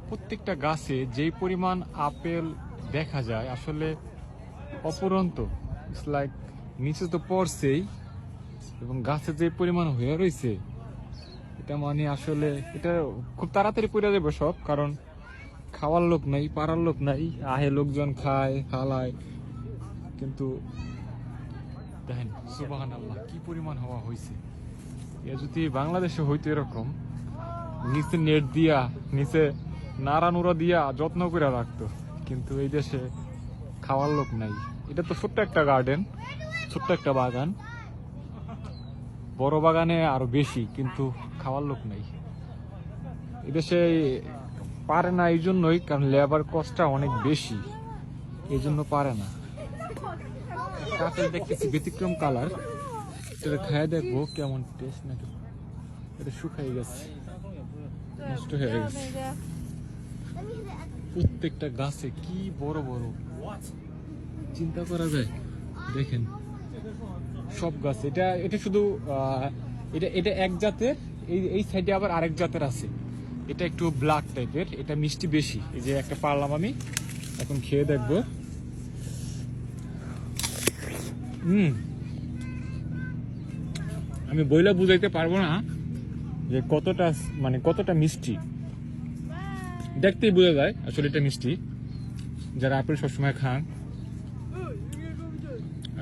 প্রত্যেকটা গাছে যেই পরিমাণ আপেল দেখা যায় আসলে অপরন্ত। ইটস লাইক নিচে তো পড়ছেই এবং গাছে যে পরিমাণ হয়ে রয়েছে এটা মানে আসলে এটা খুব তাড়াতাড়ি পড়ে যাবে সব, কারণ খাওয়ার লোক নাই, পাড়ার লোক নাই, আহে লোকজন খায় ফালায়। কিন্তু দেখেন সুবহানাল্লাহ কি পরিমাণ হওয়া হয়েছে। এ যদি বাংলাদেশে হইতো এরকম নিচে নেট দিয়া নিচে নাড়া নুড়া দিয়া যত্ন করে রাখতো, কিন্তু এই দেশে খাওয়ার লোক নাই। এটা তো ছোট্ট একটা গার্ডেন, ছোট্ট একটা বাগান, বড় বাগানে আরো বেশি, কিন্তু খাওয়ার লোক নাই। এদেশে পারে না এই জন্যই কারণ লেবার কস্টটা অনেক বেশি, এই জন্য পারে না। আপেল দেখতেছি ব্যতিক্রম কালার, এটা খায় দেখবো কেমন টেস্ট নাকি। এটা শুকাই গেছে, নষ্ট হয়ে গেছে। প্রত্যেকটা গাছে কি বড় বড়, চিন্তা করা যায়। দেখেন সব গাছ, এটা এটা শুধু এটা এটা এক জাতের, এই সাইডে আবার আরেক জাতের আছে। এটা একটু ব্ল্যাক টাইপের, এটা মিষ্টি বেশি। এই যে একটা পারলাম আমি, এখন খেয়ে দেখবো। আমি বইলা বুঝাইতে পারবো না যে কতটা মানে কতটা মিষ্টি। দেখতেই বোঝা যায় আসলে এটা মিষ্টি, যারা আপেল সবসময় খান।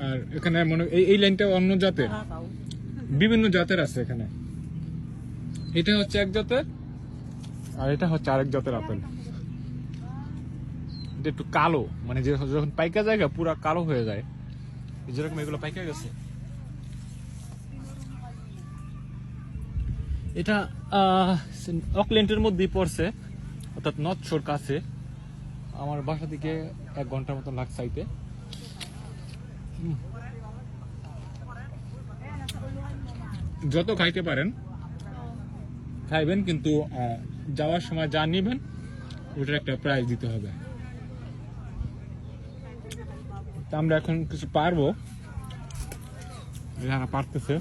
আর এখানে মনে এই লাইনটা অন্য জাতের, বিভিন্ন জাতের আছে এখানে। এটা হচ্ছে এক জাতের আর এটা হচ্ছে আরেক জাতের আপেল। এটা একটু কালো, মানে যে যখন পাইকা জায়গা পুরা কালো হয়ে যায়, যেরকম এগুলো পাইকা গেছে। এটা অকল্যান্ডের মধ্যেই পড়ছে, অর্থাৎ নর্থ শোর কাছে। আমার বাসা থেকে 1 ঘন্টার মতো লাগছে আইতে। যত খাইতে পারেন খাইবেন, কিন্তু যাওয়ার সময় যা নিবেন ওটার একটা প্রাইস দিতে হবে। তা আমরা এখন কিছু পারবো, যারা পারতেছে